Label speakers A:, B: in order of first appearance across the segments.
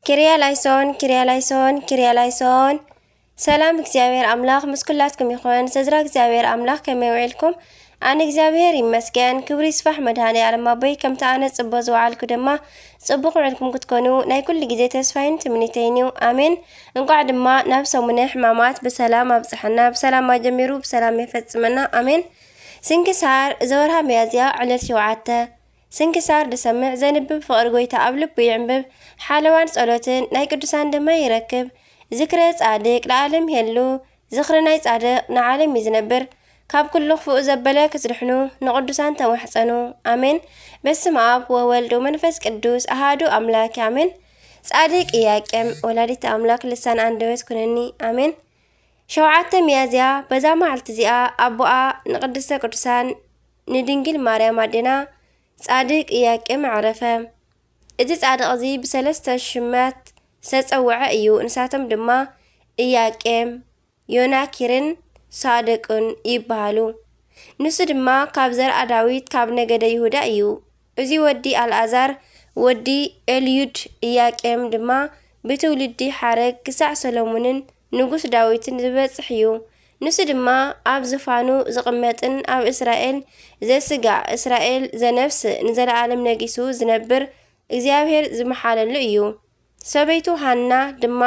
A: كريا لايسون كريا لايسون كريا لايسون. سلام እግዚአብሔር አምላክ ምስኩላትኩም ይኹን ሰዝራ እግዚአብሔር አምላክ ከመይውዕልኩም አነ እግዚአብሔር ይመስገን ክብሪ ይስፋሕ መድኃኔ ዓለም አቦይ ከምታ አነ ጽቦ ዝወዓልኩ ድማ ጽቡቕ ውዕልኩም ክትኮኑ ናይ ኩሉ ግዜ ተስፋይን ትምኒተይን እዩ አሜን። እንቋዕ ድማ ናብ ሰሙነ ሕማማት ብሰላም አብጽሐና ብሰላም ጀሚሩ ብሰላም ይፈጽመና አሜን። ስንክሳር ዘወርሃ ሚያዝያ ዕለት 7 ስንክሳር ድሰምዕ ዘንብብ ፍቅሪ ጎይታ ኣብ ልቡ ይዕንብብ ሓለዋን ጸሎትን ናይ ቅዱሳን ድማ ይረክብ ذكر ጻድቅ ለዓለም የሉ ዝኽሪ ናይ ጻድቅ ንዓለም ይዝነብር ካብ ኩሉ ክፉእ ዘበለ ክስድሕኑ ንቅዱሳን ተዋሕፀኑ አሜን። በስመ አብ ወወልድ ወመንፈስ ቅዱስ አሃዱ አምላክ አሜን። ጻድቅ ኢያቄም ወላዲተ አምላክ ልሳን አንደበት ኩነኒ አሜን። 7 ሚያዝያ በዛ መዓልቲ እዚኣ ኣቦኣ ንቅድስተ ቅዱሳን ንድንግል ማርያም ኣዴና ጻድቅ ኢያቄም ዓረፈ። እዚ ጻድቅ እዚ ብሰለስተ ሽማት ዝተጸውዐ እዩ። ንሳቶም ድማ ኢያቄም፣ ዮናኪርን ሳድቅን ይበሃሉ። ንሱ ድማ ካብ ዘርአ ዳዊት ካብ ነገደ ይሁዳ እዩ። እዚ ወዲ አልዓዛር ወዲ ኤልዩድ ኢያቄም ድማ ብትውልዲ ሓረግ ክሳዕ ሰሎሞንን ንጉስ ዳዊትን ዝበጽሕ እዩ። ንሱ ድማ ኣብ ዝፋኑ ዝቕመጥን ኣብ እስራኤል ዘስጋዕ እስራኤል ዘነፍስ ንዘለዓለም ነጊሱ ዝነብር እግዚአብሔር ዝመሓለሉ እዩ። ሰበይቱ ሃና ድማ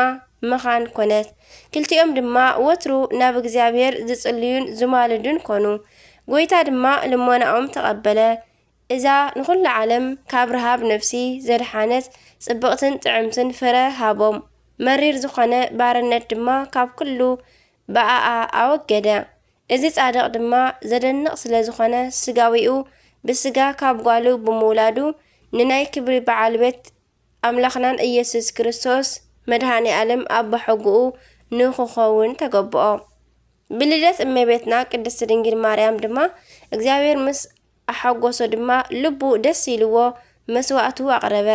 A: መኻን ኮነት። ክልቲኦም ድማ ወትሩ ናብ እግዚአብሔር ዝጽልዩን ዝማልዱን ኮኑ። ጎይታ ድማ ልመናኦም ተቐበለ። እዛ ንኹሉ ዓለም ካብ ረሃብ ነፍሲ ዘድሓነት ጽብቕትን ጥዕምትን ፍረ ሃቦም። መሪር ዝኾነ ባርነት ድማ ካብ ኩሉ በኣኣ ኣወገደ። እዚ ጻድቕ ድማ ዘደንቕ ስለ ዝኾነ ስጋዊኡ ብስጋ ካብ ጓሉ ብምውላዱ ንናይ ክብሪ በዓል ቤት ኣምላኽናን ኢየሱስ ክርስቶስ መድኃኔ ዓለም ኣባ ሕጉኡ ንኽኸውን ተገብኦ። ብልደት እመቤትና ቅድስት ድንግል ማርያም ድማ እግዚአብሔር ምስ ኣሓጎሶ ድማ ልቡ ደስ ኢልዎ መስዋዕቱ ኣቕረበ።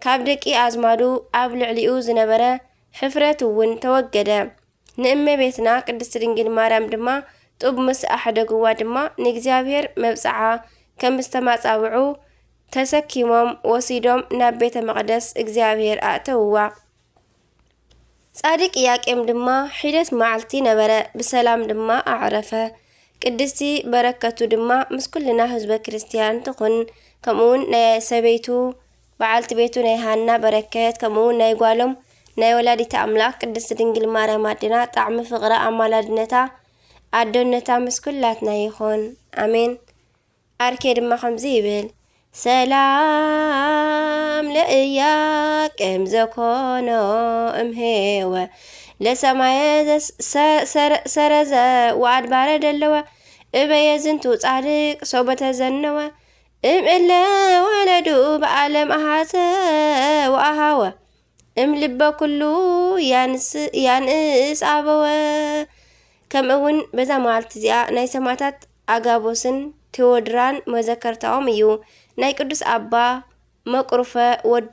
A: ካብ ደቂ ኣዝማዱ ኣብ ልዕሊኡ ዝነበረ ሕፍረት እውን ተወገደ። ንእመቤትና ቅድስት ድንግል ማርያም ድማ ጡብ ምስ ኣሕደግዋ ድማ ንእግዚአብሔር መብጽዓ ከም ዝተማጻውዑ ተሰኪሞም ወሲዶም ናብ ቤተ መቅደስ እግዚአብሔር ኣእተውዋ። ጻድቅ ኢያቄም ድማ ሒደት መዓልቲ ነበረ ብሰላም ድማ ኣዕረፈ። ቅድስቲ በረከቱ ድማ ምስ ኩልና ህዝበ ክርስቲያን ትኹን። ከምኡውን ናይ ሰበይቱ በዓልቲ ቤቱ ናይ ሃና በረከት ከምኡውን ናይ ጓሎም ናይ ወላዲተ አምላክ ቅድስት ድንግል ማርያም ኣዴና ጣዕሚ ፍቕራ ኣማላድነታ ኣዶነታ ምስ ኩላትና ይኹን አሜን። አርኬ ድማ ከምዚ ይብል ሰላም ለኢያቄም ዘኮኖ እምሄወ ለሰማየ ሰረዘ ወአድባረ ደለወ እበየ ዝንቱ ጻድቅ ሶበተ ዘነወ እምእለ ወለዱ በዓለም ኣሃተ ወኣሃወ እምልበ ኩሉ ያንእስ ኣበወ። ከምኡውን በዛ መዓልቲ እዚኣ ናይ ሰማዕታት ኣጋቦስን ቴዎድራን መዘከርታኦም እዩ። ናይ ቅዱስ አባ መቁርፈ ወዱ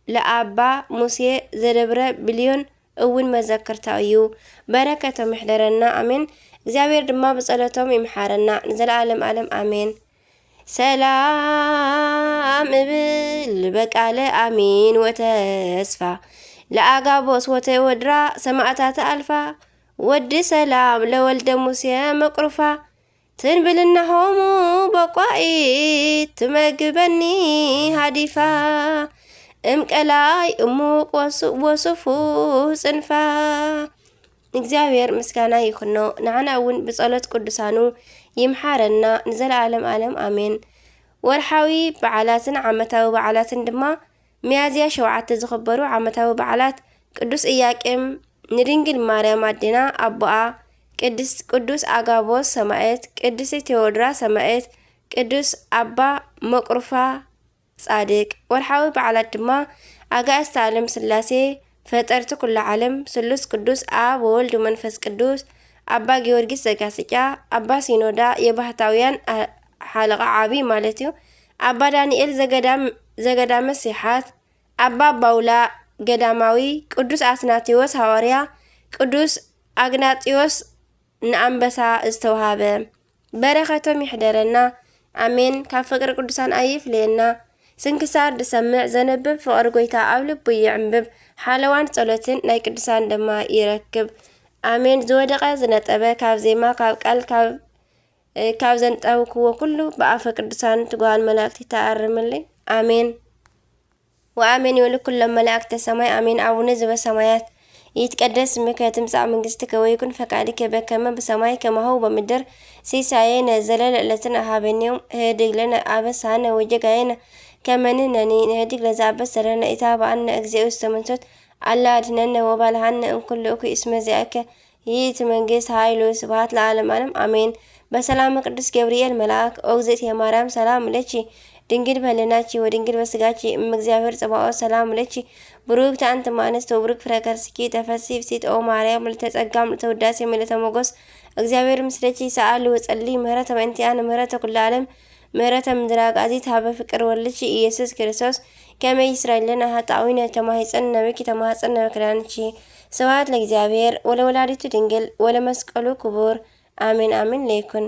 A: ለአባ ሙሴ ዘደብረ ብልዮን እውን መዘከርታ እዩ። በረከቶም ይሕደረና አሜን። እግዚአብሔር ድማ በጸሎቶም ይምሓረና ንዘለዓለም ዓለም አሜን። ሰላም እብል በቃለ አሚን ወተስፋ ለአጋቦስ ወተወድራ ሰማዕታተ አልፋ ወዲ ሰላም ለወልደ ሙሴ መቁርፋ ትንብልናሆሙ በቋኢት ትመግበኒ ሃዲፋ እምቀላይ እሙቅ ወሱፉ ጽንፋ። እግዚአብሔር ምስጋና ይኹኖ ንዓና እውን ብጸሎት ቅዱሳኑ ይምሓረና ንዘለዓለም ዓለም አሜን። ወርሓዊ በዓላትን ዓመታዊ በዓላትን ድማ ሚያዝያ 7 ዝኽበሩ ዓመታዊ በዓላት ቅዱስ ኢያቄም ንድንግል ማርያም ኣዴና ኣቦኣ ቅዱስ አጋቦስ ሰማዕት፣ ቅዱስ ቴዎድራ ሰማዕት፣ ቅዱስ አባ መቁርፋ ጻድቅ። ወርሓዊ በዓላት ድማ ኣጋእዝተ ዓለም ስላሴ ፈጠርቲ ኩሉ ዓለም ስሉስ ቅዱስ አብ ወወልድ መንፈስ ቅዱስ፣ አባ ጊዮርጊስ ዘጋስጫ፣ አባ ሲኖዳ የባህታውያን ሓለቓ ዓብይ ማለት እዩ፣ አባ ዳንኤል ዘገዳመ ሲሓት፣ አባ ባውላ ገዳማዊ፣ ቅዱስ አትናቴዎስ ሐዋርያ፣ ቅዱስ አግናጢዮስ ንአንበሳ ዝተውሃበ። በረከቶም ይሕደረና አሜን። ካብ ፍቅሪ ቅዱሳን ኣይፍለየና። ስንክሳር ድሰምዕ ዘነብብ ፍቅሪ ጎይታ ኣብ ልቡ ይዕንብብ ሓለዋን ጸሎትን ናይ ቅዱሳን ድማ ይረክብ ኣሜን። ዝወደቀ ዝነጠበ ካብ ዜማ ካብ ቃል ካብ ዘንጠብክዎ ኩሉ ብኣፈ ቅዱሳን ትጓል መላእክቲ ተኣርምልኝ ኣሜን። ወአሜን ይብሉ ኩሎም መላእክተ ሰማይ አሜን። አቡነ ዘበሰማያት ይትቀደስ ስምከ ትምጻእ መንግሥትከ ወይኩን ፈቃድከ በከመ በሰማይ ከማሁ በምድር ሲሳየነ ዘለለዕለትን ሃበነ ዮም ህድግ ለነ አበሳነ ወጌጋየነ ከመ ንሕነኒ ንህድግ ለዘአበሰለነ ኢታብአነ እግዚኦ ውስተ መንሱት አላ አድኅነነ ወባልሐነ እምኩሉ እኩይ እስመ ዚአከ ይእቲ መንግሥት ኃይሉ ስብሐት ለዓለመ ዓለም አሜን። በሰላም ቅዱስ ገብርኤል መልአክ ኦ እግዝእትየ ማርያም ሰላም ለኪ ድንግል በህሊናኪ ወድንግል በስጋኪ እም እግዚአብሔር ጽባኦት ሰላም ለኪ ብሩክት አንቲ እምአንስት ወብሩክ ፍሬ ከርሥኪ ተፈሥሒ ፍሥሕት ኦ ማርያም ምልዕተ ጸጋ ምልዕተ ውዳሴ ምልዕተ ሞገስ እግዚአብሔር ምስለኪ ሰአሊ ወጸልይ ምህረተ በእንቲአነ ምህረተ ኩሉ ዓለም ምህረተ ምድረ አጋዚት ሀበ ፍቅር ወልድኪ ኢየሱስ ክርስቶስ ከመ ይስረይ ለነ ኃጣውኢነ ተማሂፀነ ብኪ ተማኅፀነ በክዳንኪ። ስብሐት ለእግዚአብሔር ወለወላዲቱ ድንግል ወለመስቀሉ ክቡር አሜን አሜን ለይኩን።